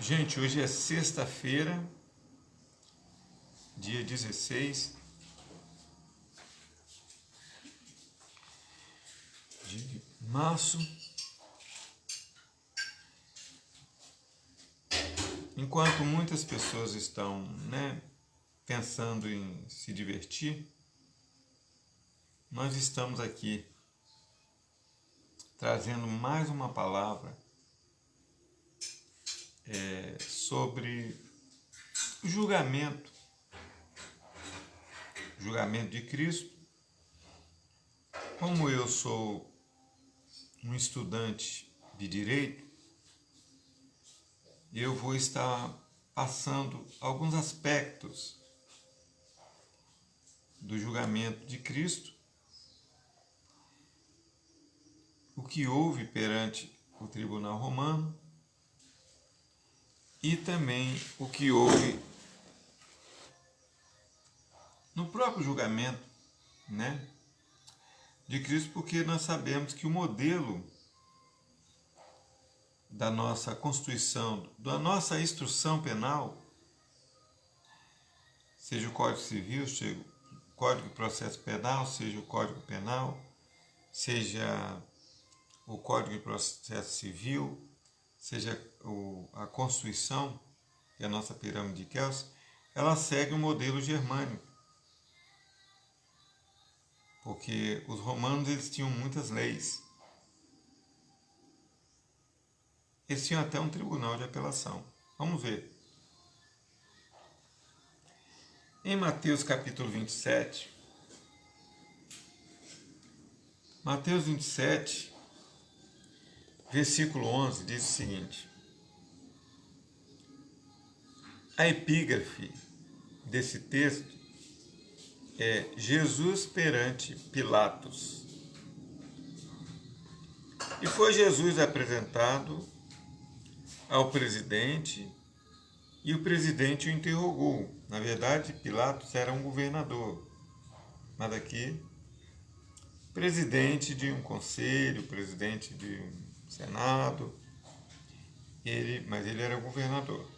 Gente, hoje é sexta-feira, dia 16 de março. Enquanto muitas pessoas estão, pensando em se divertir, nós estamos aqui trazendo mais uma palavra sobre o julgamento de Cristo. Como eu sou um estudante de direito, eu vou estar passando alguns aspectos do julgamento de Cristo, o que houve perante o tribunal romano e também o que houve no próprio julgamento, de Cristo, porque nós sabemos que o modelo da nossa Constituição, da nossa instrução penal, seja o Código Civil, seja o Código de Processo Penal, seja o Código Penal, seja o Código de Processo Civil, seja a Constituição, que é a nossa pirâmide de Kelsen, ela segue o modelo germânico. Porque os romanos eles tinham muitas leis. Eles tinham até um tribunal de apelação. Vamos ver. Em Mateus capítulo 27, Mateus 27, versículo 11, diz o seguinte: a epígrafe desse texto é Jesus perante Pilatos. E foi Jesus apresentado ao presidente e o presidente o interrogou. Na verdade, Pilatos era um governador, mas aqui, presidente de um conselho, presidente de um senado, mas ele era governador.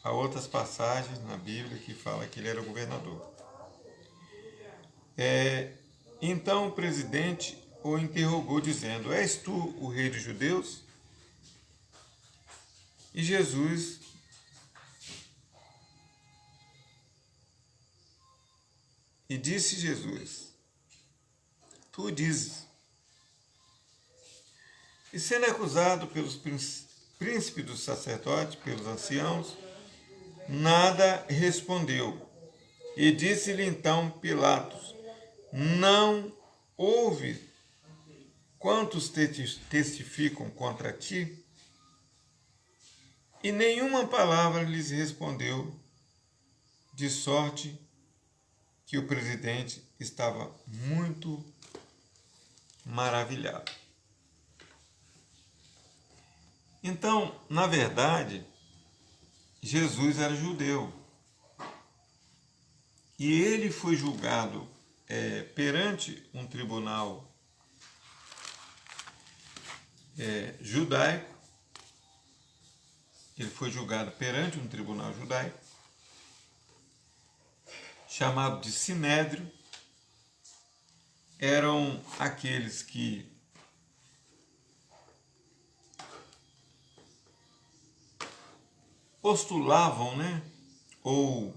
Há outras passagens na Bíblia que falam que ele era governador. Então o presidente o interrogou dizendo: és tu o rei dos judeus? E Jesus disse Jesus: tu dizes. E sendo acusado pelos príncipes dos sacerdotes, pelos anciãos, nada respondeu. E disse-lhe então Pilatos: não ouve quantos testificam contra ti? E nenhuma palavra lhes respondeu, de sorte que o presidente estava muito maravilhado. Então, na verdade, Jesus era judeu. E ele foi julgado perante um tribunal judaico. Ele foi julgado perante um tribunal judaico, chamado de Sinédrio. Eram aqueles que postulavam, ou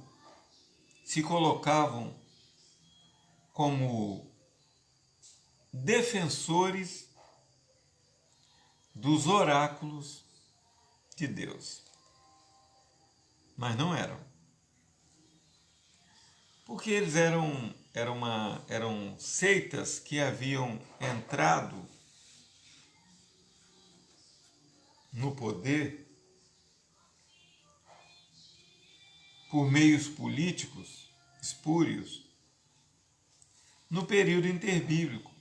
se colocavam como defensores dos oráculos de Deus. Mas não eram. Porque eles eram seitas que haviam entrado no poder por meios políticos espúrios no período interbíblico,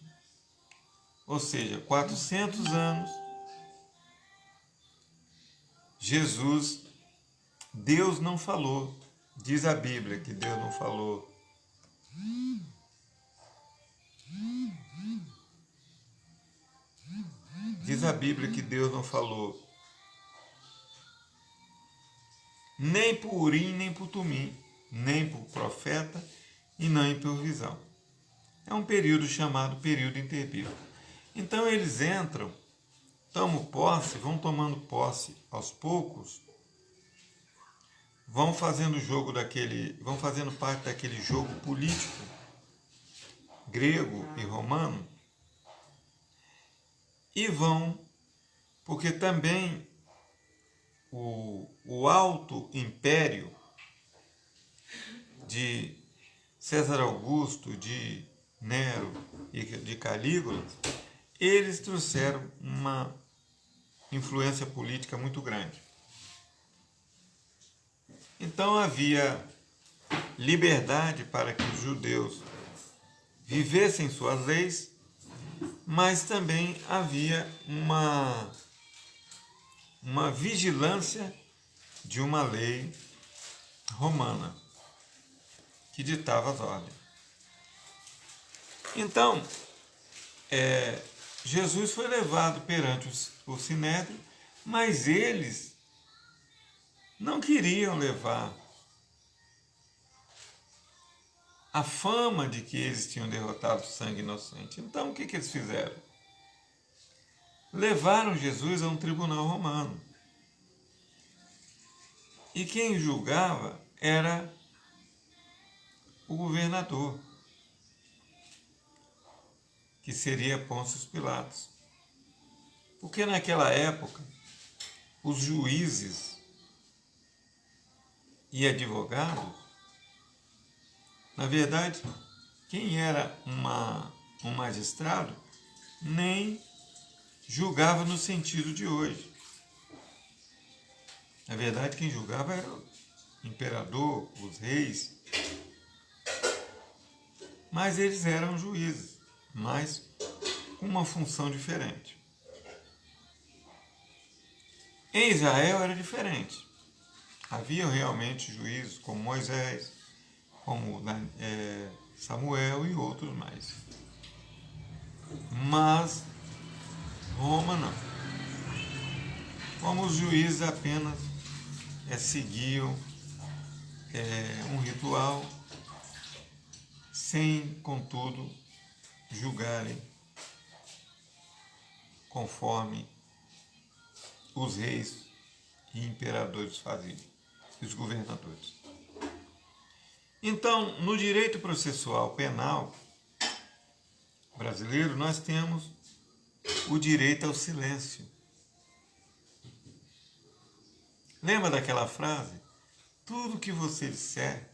ou seja, 400 anos. Deus não falou. Diz a Bíblia que Deus não falou. Diz a Bíblia que Deus não falou nem por Urim, nem por Tumim, nem por profeta e nem por visão. É um período chamado período interbíblico. Então eles entram, tomam posse, vão tomando posse aos poucos, vão fazendo vão fazendo parte daquele jogo político grego e romano e vão, porque também o alto império de César Augusto, de Nero e de Calígula, eles trouxeram uma influência política muito grande. Então havia liberdade para que os judeus vivessem suas leis, mas também havia uma vigilância de uma lei romana que ditava as ordens. Então, Jesus foi levado perante o Sinédrio, mas eles não queriam levar a fama de que eles tinham derrotado sangue inocente. Então, o que eles fizeram? Levaram Jesus a um tribunal romano. E quem julgava era o governador, que seria Pôncio Pilatos. Porque naquela época, os juízes e advogados, na verdade, quem era um magistrado nem julgava no sentido de hoje. Na verdade, quem julgava era o imperador, os reis, mas eles eram juízes, mas com uma função diferente. Em Israel era diferente. Havia realmente juízes como Moisés, como Samuel e outros mais. Mas Roma não. Como os juízes apenas seguiam um ritual, sem, contudo, julgarem conforme os reis e imperadores faziam, os governadores. Então, no direito processual penal brasileiro, nós temos o direito ao silêncio. Lembra daquela frase? Tudo que você disser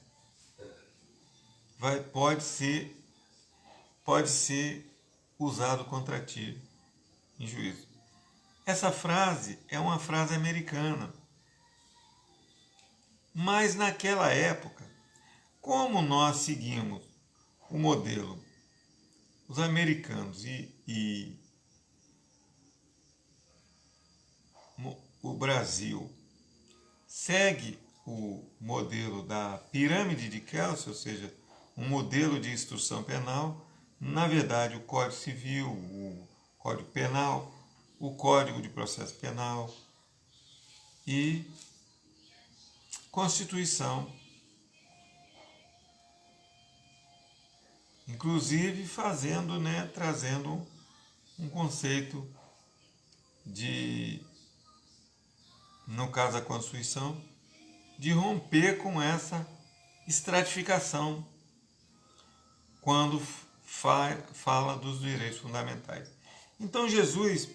pode ser usado contra ti em juízo. Essa frase é uma frase americana. Mas naquela época, como nós seguimos o modelo, os americanos e o Brasil segue o modelo da pirâmide de Kelsen, ou seja, um modelo de instrução penal, na verdade o Código Civil, o Código Penal, o Código de Processo Penal e Constituição, inclusive trazendo um conceito de, no caso da Constituição, de romper com essa estratificação quando fala dos direitos fundamentais. Então Jesus,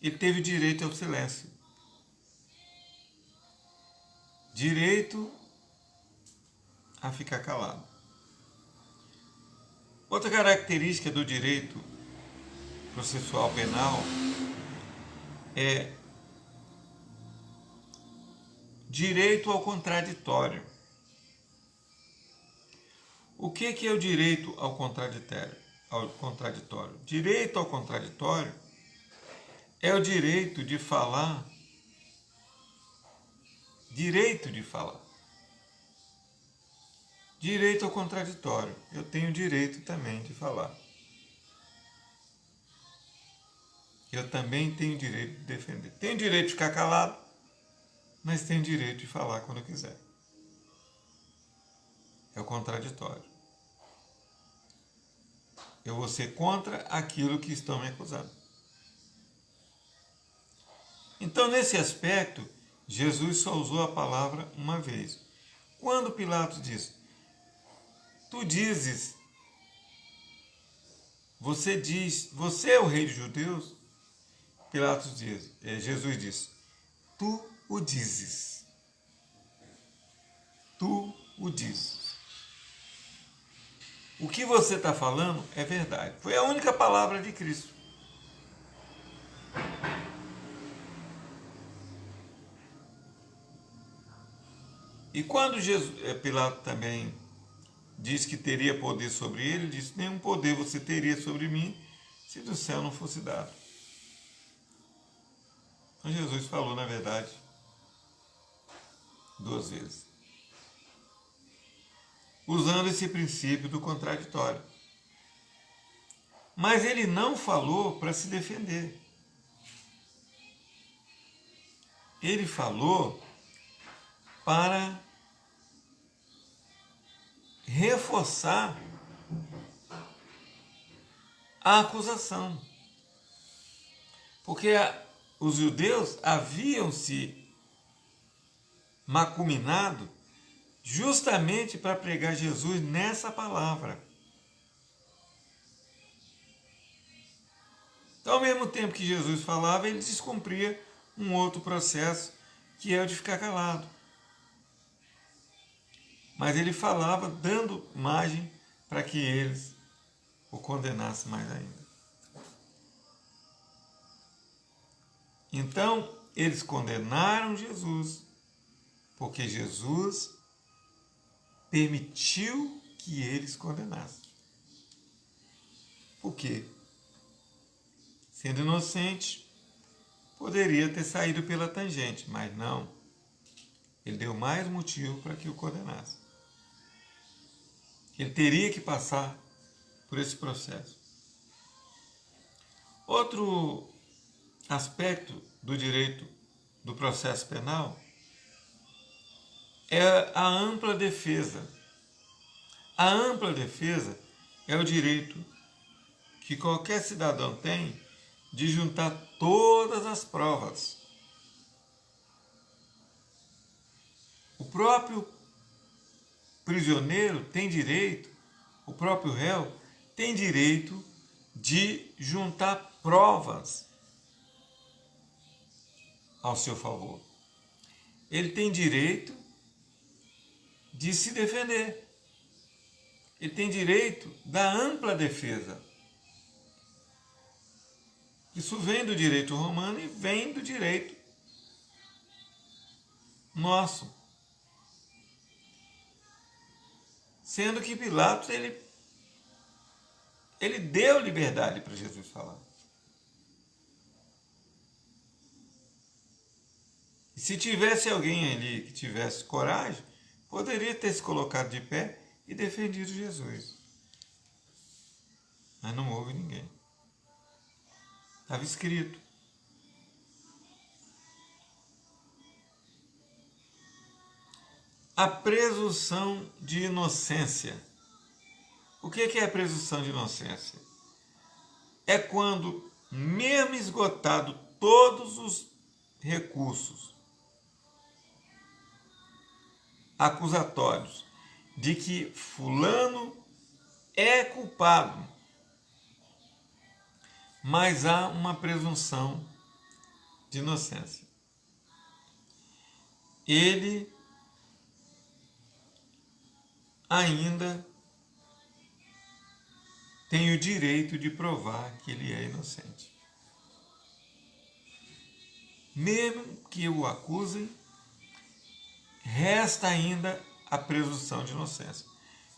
ele teve direito ao silêncio. Direito a ficar calado. Outra característica do direito processual penal é direito ao contraditório. O que é o direito ao contraditório? Direito ao contraditório é o direito de falar. Direito de falar. Direito ao contraditório. Eu tenho direito também de falar. Eu também tenho direito de defender. Tenho direito de ficar calado, mas tem o direito de falar quando quiser. É o contraditório. Eu vou ser contra aquilo que estão me acusando. Então, nesse aspecto, Jesus só usou a palavra uma vez. Quando Pilatos diz, tu dizes, você é o rei dos judeus? Pilatos diz, Jesus diz, tu o dizes. Tu o dizes. O que você está falando é verdade. Foi a única palavra de Cristo. E quando Pilatos também diz que teria poder sobre ele, ele disse, nenhum poder você teria sobre mim se do céu não fosse dado. Então Jesus falou, na verdade, 2 vezes. Usando esse princípio do contraditório. Mas ele não falou para se defender. Ele falou para reforçar a acusação. Porque os judeus haviam se macuminado justamente para pregar Jesus nessa palavra. Então, ao mesmo tempo que Jesus falava, ele descumpria um outro processo, que é o de ficar calado. Mas ele falava dando margem para que eles o condenassem mais ainda. Então, eles condenaram Jesus, porque Jesus permitiu que eles condenassem. Por quê? Sendo inocente, poderia ter saído pela tangente, mas não. Ele deu mais motivo para que o condenasse. Ele teria que passar por esse processo. Outro aspecto do direito do processo penal é a ampla defesa. A ampla defesa é o direito que qualquer cidadão tem de juntar todas as provas. O próprio prisioneiro tem direito, o próprio réu tem direito de juntar provas ao seu favor. Ele tem direito de se defender. Ele tem direito da ampla defesa. Isso vem do direito romano e vem do direito nosso. Sendo que Pilatos, ele deu liberdade para Jesus falar. E se tivesse alguém ali que tivesse coragem, poderia ter se colocado de pé e defendido Jesus. Mas não houve ninguém. Estava escrito. A presunção de inocência. O que é a presunção de inocência? É quando, mesmo esgotado todos os recursos acusatórios de que fulano é culpado, mas há uma presunção de inocência. Ele ainda tem o direito de provar que ele é inocente. Mesmo que o acusem, resta ainda a presunção de inocência.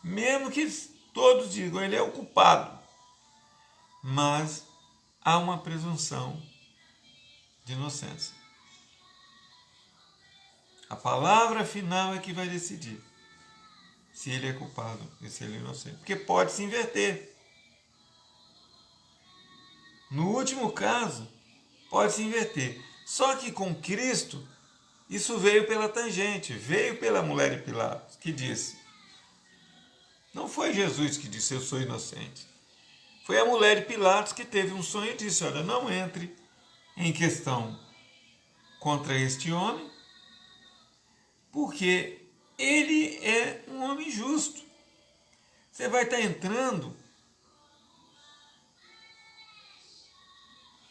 Mesmo que todos digam ele é o culpado, mas há uma presunção de inocência. A palavra final é que vai decidir se ele é culpado e se ele é inocente. Porque pode se inverter. No último caso, pode se inverter. Só que com Cristo, Isso veio pela tangente, veio pela mulher de Pilatos, que disse. Não foi Jesus que disse, eu sou inocente. Foi a mulher de Pilatos que teve um sonho e disse, olha, não entre em questão contra este homem, porque ele é um homem justo. Você vai estar entrando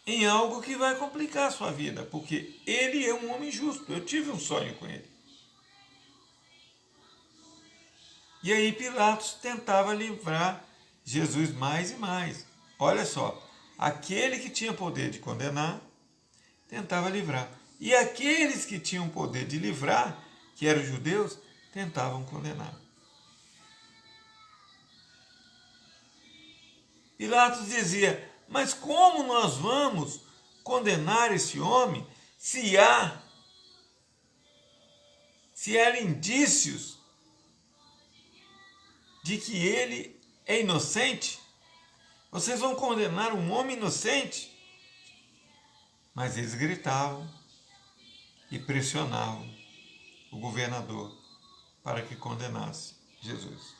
em algo que vai complicar a sua vida, porque ele é um homem justo. Eu tive um sonho com ele. E aí Pilatos tentava livrar Jesus mais e mais. Olha só, aquele que tinha poder de condenar, tentava livrar. E aqueles que tinham poder de livrar, que eram os judeus, tentavam condenar. Pilatos dizia, mas como nós vamos condenar esse homem se há indícios de que ele é inocente? Vocês vão condenar um homem inocente? Mas eles gritavam e pressionavam o governador para que condenasse Jesus.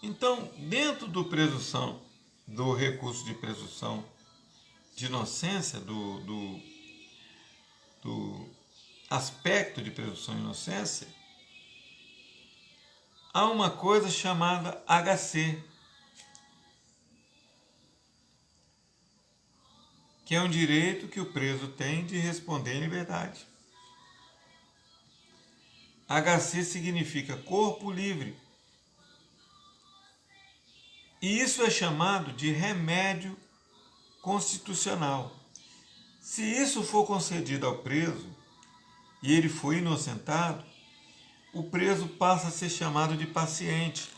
Então, dentro do recurso de presunção de inocência, do aspecto de presunção de inocência, há uma coisa chamada HC, que é um direito que o preso tem de responder em liberdade. HC significa corpo livre. E isso é chamado de remédio constitucional. Se isso for concedido ao preso e ele for inocentado, o preso passa a ser chamado de paciente.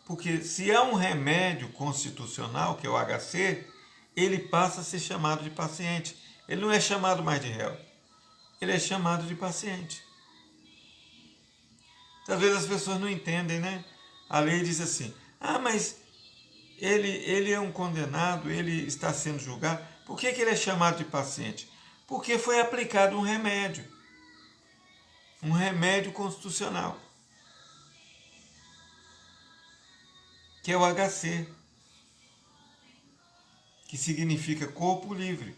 Porque se há um remédio constitucional, que é o HC, ele passa a ser chamado de paciente. Ele não é chamado mais de réu, ele é chamado de paciente. Às vezes as pessoas não entendem, né? A lei diz assim, mas ele é um condenado, ele está sendo julgado. Por que ele é chamado de paciente? Porque foi aplicado um remédio constitucional, que é o HC, que significa corpo livre.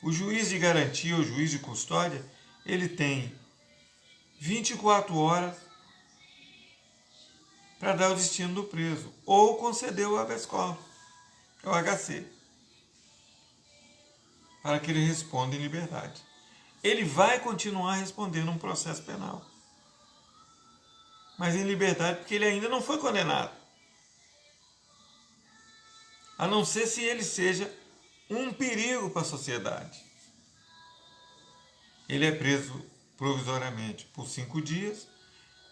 O juiz de garantia, o juiz de custódia, ele tem 24 horas para dar o destino do preso, ou conceder o habeas corpus, o HC, para que ele responda em liberdade. Ele vai continuar respondendo um processo penal, mas em liberdade porque ele ainda não foi condenado, a não ser se ele seja um perigo para a sociedade. Ele é preso provisoriamente por 5 dias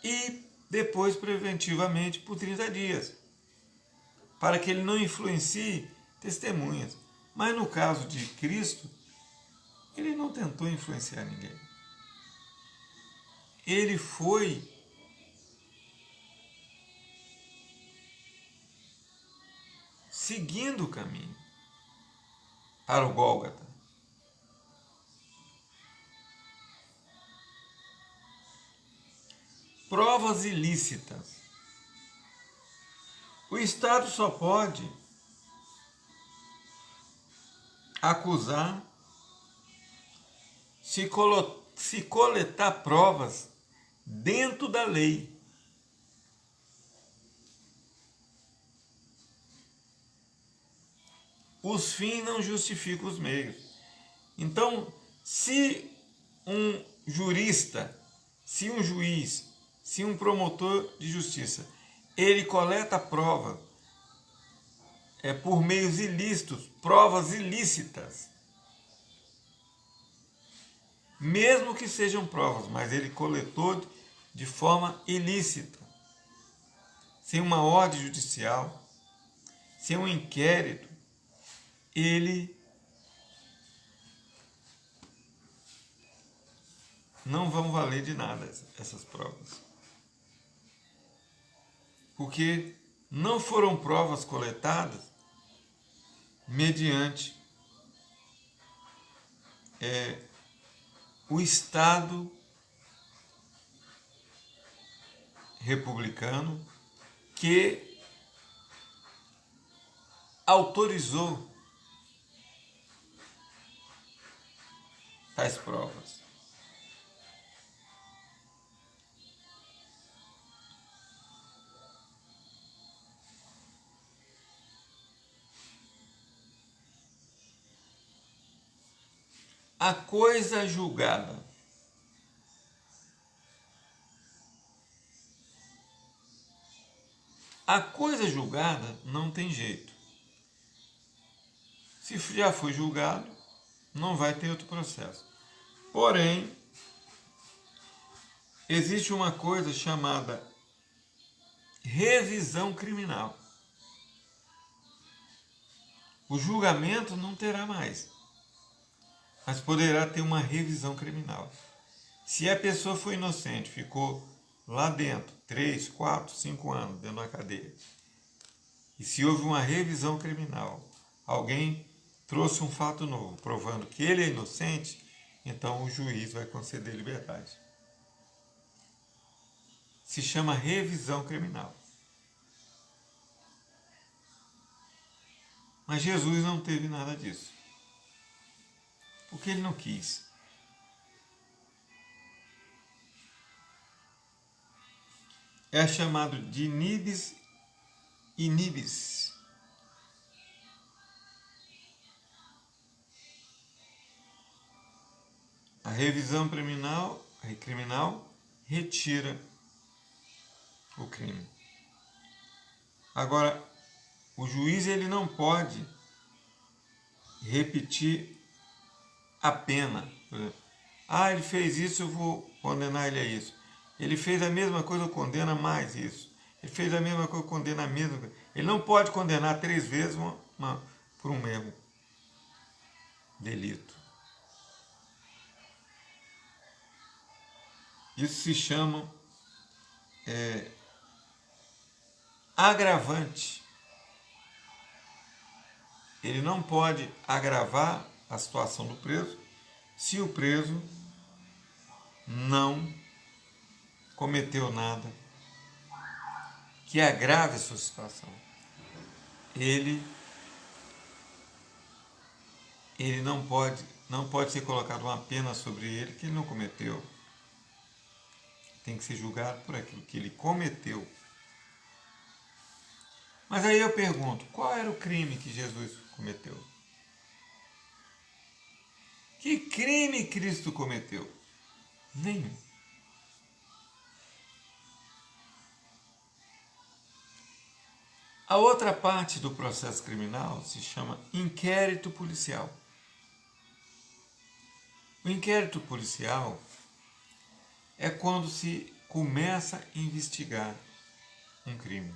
e depois preventivamente por 30 dias, para que ele não influencie testemunhas. Mas no caso de Cristo, ele não tentou influenciar ninguém. Ele foi seguindo o caminho para o Gólgota. Provas ilícitas. O Estado só pode acusar se coletar provas dentro da lei. Os fins não justificam os meios. Então, se um jurista, se um juiz, se um promotor de justiça, ele coleta prova por meios ilícitos, provas ilícitas, mesmo que sejam provas, mas ele coletou de forma ilícita, sem uma ordem judicial, sem um inquérito, ele não vão valer de nada essas provas. Porque não foram provas coletadas mediante o Estado republicano que autorizou tais provas. A coisa julgada. A coisa julgada não tem jeito. Se já foi julgado, não vai ter outro processo. Porém, existe uma coisa chamada revisão criminal. O julgamento não terá mais, mas poderá ter uma revisão criminal. Se a pessoa foi inocente, ficou lá dentro 3, 4, 5 anos dentro da cadeia, e se houve uma revisão criminal, alguém trouxe um fato novo, provando que ele é inocente, então o juiz vai conceder liberdade. Se chama revisão criminal. Mas Jesus não teve nada disso, porque ele não quis. É chamado de nibis inibis. A revisão criminal retira o crime. Agora, o juiz ele não pode repetir a pena. Por exemplo, ele fez isso, eu vou condenar ele a isso. Ele fez a mesma coisa, eu condeno mais isso. Ele fez a mesma coisa, eu condeno a mesma coisa. Ele não pode condenar 3 vezes por um mesmo delito. Isso se chama agravante. Ele não pode agravar a situação do preso se o preso não cometeu nada que agrave a sua situação. Ele não pode ser colocado uma pena sobre ele que ele não cometeu. Tem que ser julgado por aquilo que ele cometeu. Mas aí eu pergunto, qual era o crime que Jesus cometeu? Que crime Cristo cometeu? Nenhum. A outra parte do processo criminal se chama inquérito policial. O inquérito policial é quando se começa a investigar um crime.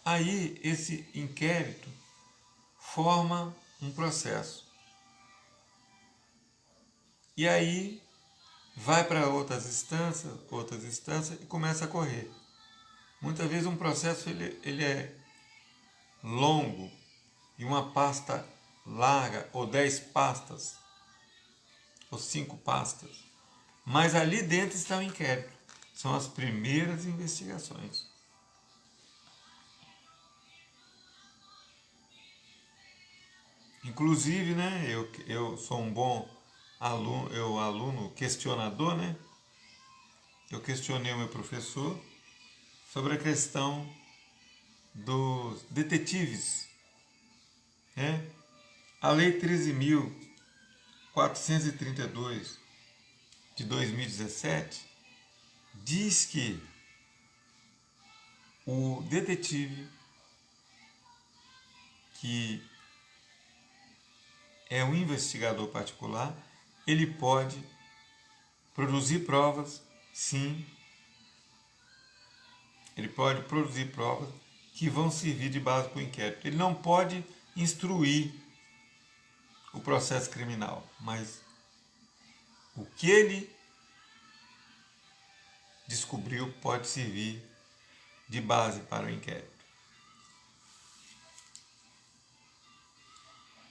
Aí esse inquérito forma um processo. E aí vai para outras instâncias e começa a correr. Muitas vezes um processo ele é longo e uma pasta larga, ou 10 pastas, ou 5 pastas. Mas ali dentro está o inquérito. São as primeiras investigações. Inclusive, né, eu sou um bom aluno questionador, né? Eu questionei o meu professor sobre a questão dos detetives, né? A Lei 13.432 de 2017 diz que o detetive que é um investigador particular, ele pode produzir provas, sim. Ele pode produzir provas que vão servir de base para o inquérito. Ele não pode instruir o processo criminal, mas o que ele descobriu pode servir de base para o inquérito.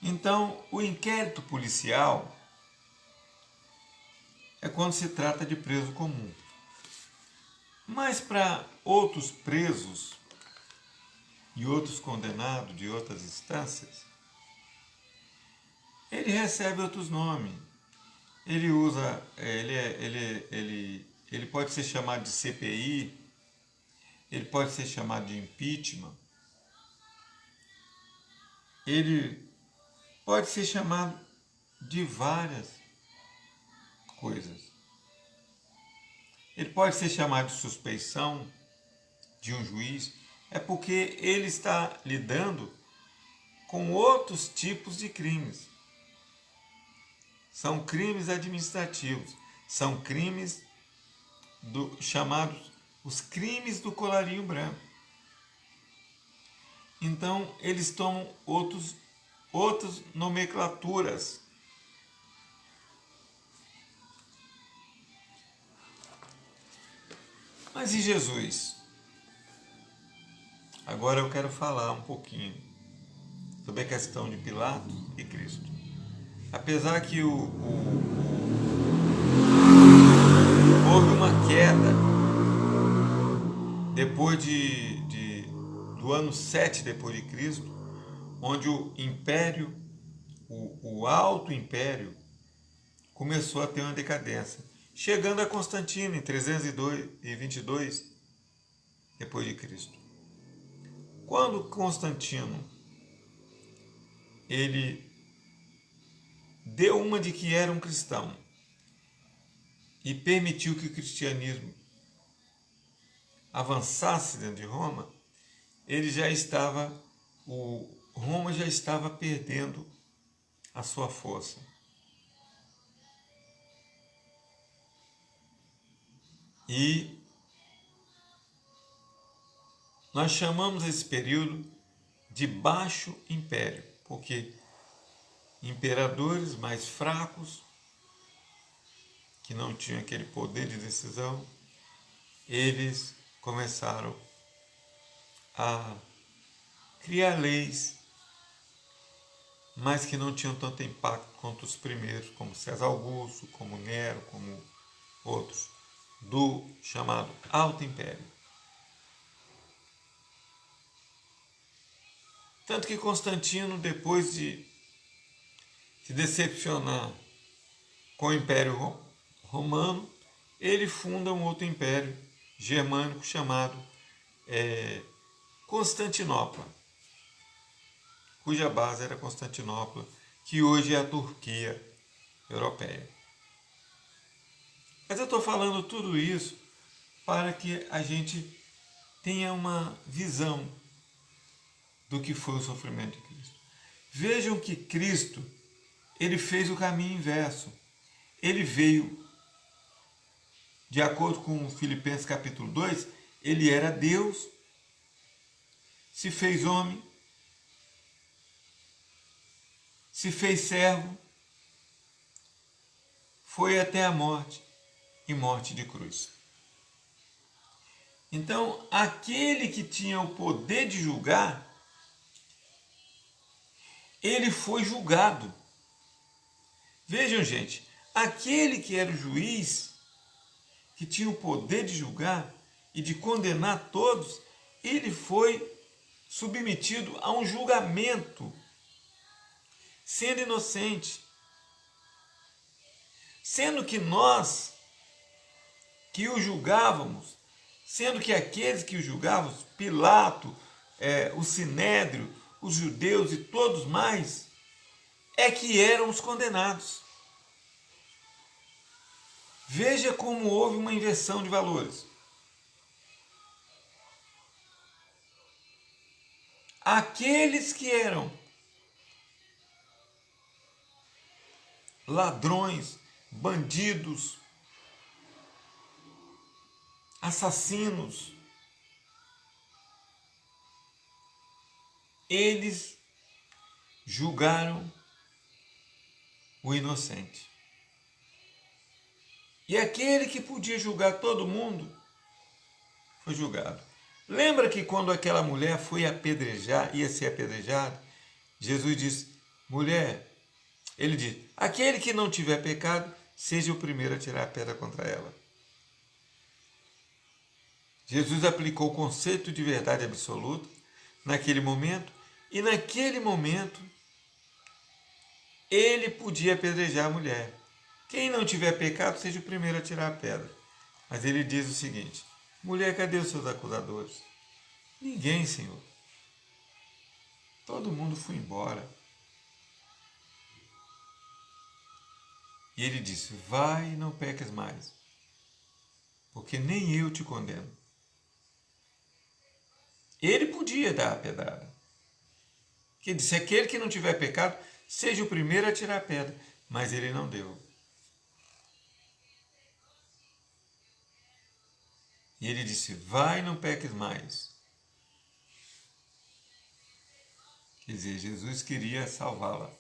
Então, o inquérito policial é quando se trata de preso comum. Mas para outros presos e outros condenados de outras instâncias, ele recebe outros nomes. Ele usa, ele pode ser chamado de CPI, ele pode ser chamado de impeachment, ele pode ser chamado de várias coisas. Ele pode ser chamado de suspeição de um juiz, é porque ele está lidando com outros tipos de crimes. São crimes administrativos, são crimes chamados os crimes do colarinho branco. Então, eles tomam outras nomenclaturas. Mas e Jesus? Agora eu quero falar um pouquinho sobre a questão de Pilatos e Cristo. Apesar que houve uma queda depois do ano 7 depois de Cristo, onde o império, o alto império, começou a ter uma decadência, chegando a Constantino em 322 depois de Cristo. Quando Constantino ele deu uma de que era um cristão e permitiu que o cristianismo avançasse dentro de Roma, Roma já estava perdendo a sua força. E nós chamamos esse período de Baixo Império, porque imperadores mais fracos, que não tinham aquele poder de decisão, eles começaram a criar leis, mas que não tinham tanto impacto quanto os primeiros, como César Augusto, como Nero, como outros, do chamado Alto Império. Tanto que Constantino, depois de se decepcionar com o Império Romano, ele funda um outro império germânico chamado Constantinopla, cuja base era Constantinopla, que hoje é a Turquia europeia. Mas eu estou falando tudo isso para que a gente tenha uma visão do que foi o sofrimento de Cristo. Vejam que Cristo, ele fez o caminho inverso. Ele veio, de acordo com Filipenses capítulo 2, ele era Deus, se fez homem, se fez servo, foi até a morte e morte de cruz. Então, aquele que tinha o poder de julgar, ele foi julgado. Vejam, gente, aquele que era o juiz, que tinha o poder de julgar e de condenar todos, ele foi submetido a um julgamento, sendo inocente. Sendo que nós, que o julgávamos, sendo que aqueles que o julgavam, Pilato, o Sinédrio, os judeus e todos mais, é que eram os condenados. Veja como houve uma inversão de valores. Aqueles que eram ladrões, bandidos, assassinos, eles julgaram o inocente. E aquele que podia julgar todo mundo foi julgado. Lembra que quando aquela mulher foi apedrejar, ia ser apedrejada, Jesus disse: mulher, ele diz, aquele que não tiver pecado, seja o primeiro a tirar a pedra contra ela. Jesus aplicou o conceito de verdade absoluta naquele momento, e naquele momento ele podia apedrejar a mulher. Quem não tiver pecado, seja o primeiro a tirar a pedra. Mas ele diz o seguinte, mulher, cadê os seus acusadores? Ninguém, Senhor. Todo mundo foi embora. E ele disse, vai e não peques mais, porque nem eu te condeno. Ele podia dar a pedrada. Ele disse, aquele que não tiver pecado, seja o primeiro a tirar a pedra. Mas ele não deu. E ele disse, vai e não peques mais. Quer dizer, Jesus queria salvá-la.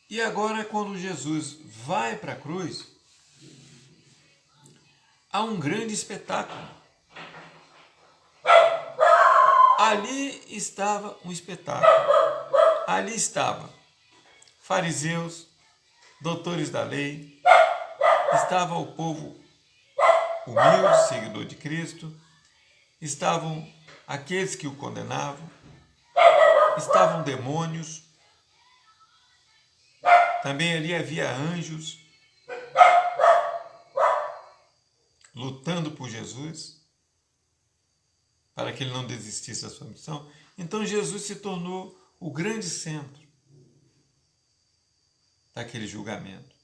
E agora, quando Jesus vai para a cruz, há um grande espetáculo. Ali estava um espetáculo. Ali estavam fariseus, doutores da lei, estava o povo humilde, seguidor de Cristo, estavam aqueles que o condenavam, estavam demônios, também ali havia anjos lutando por Jesus, para que ele não desistisse da sua missão. Então Jesus se tornou o grande centro daquele julgamento,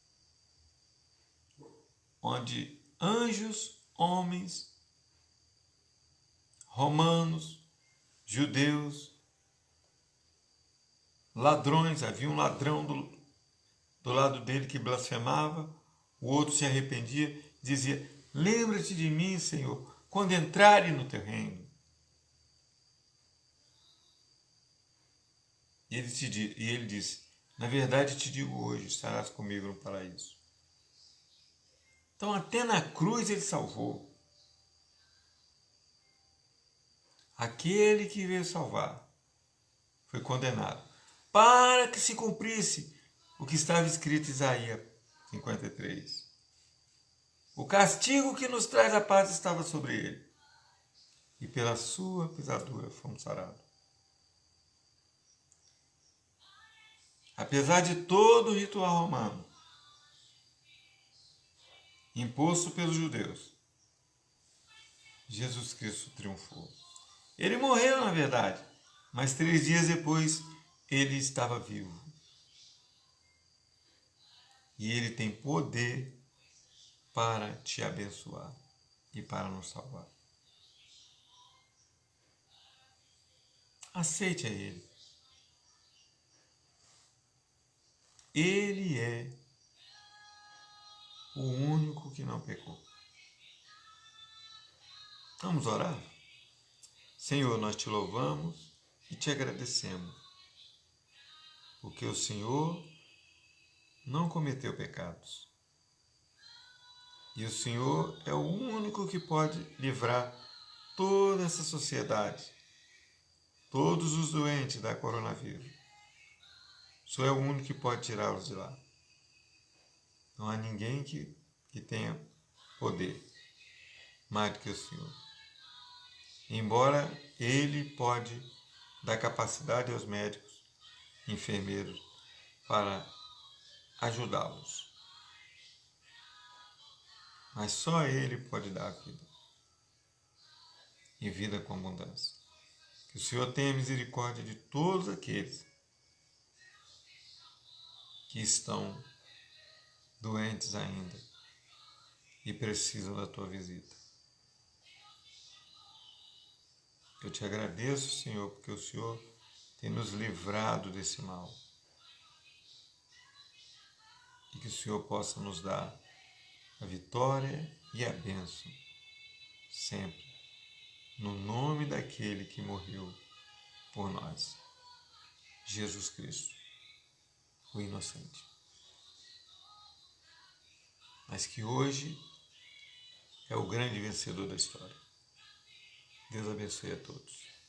onde anjos, homens, romanos, judeus, ladrões, havia um ladrão do lado dele que blasfemava, o outro se arrependia, dizia, lembra-te de mim, Senhor, quando entrarem no teu reino. E ele disse, na verdade te digo hoje, estarás comigo no paraíso. Então até na cruz ele salvou. Aquele que veio salvar foi condenado, para que se cumprisse o que estava escrito em Isaías 53. O castigo que nos traz a paz estava sobre ele, e pela sua pisadura fomos sarados. Apesar de todo o ritual romano, imposto pelos judeus, Jesus Cristo triunfou. Ele morreu, na verdade, mas 3 dias depois ele estava vivo. E ele tem poder para te abençoar e para nos salvar. Aceite a Ele. Ele é o único que não pecou. Vamos orar? Senhor, nós te louvamos e te agradecemos, porque o Senhor não cometeu pecados. E o Senhor é o único que pode livrar toda essa sociedade, todos os doentes da coronavírus. O Senhor é o único que pode tirá-los de lá. Não há ninguém que tenha poder mais do que o Senhor. Embora Ele pode dar capacidade aos médicos, enfermeiros, para ajudá-los. Mas só Ele pode dar a vida. E vida com abundância. Que o Senhor tenha misericórdia de todos aqueles que estão doentes ainda e precisam da tua visita. Eu te agradeço, Senhor, porque o Senhor tem nos livrado desse mal. E que o Senhor possa nos dar a vitória e a bênção, sempre, no nome daquele que morreu por nós, Jesus Cristo, o inocente. Mas que hoje é o grande vencedor da história. Deus abençoe a todos.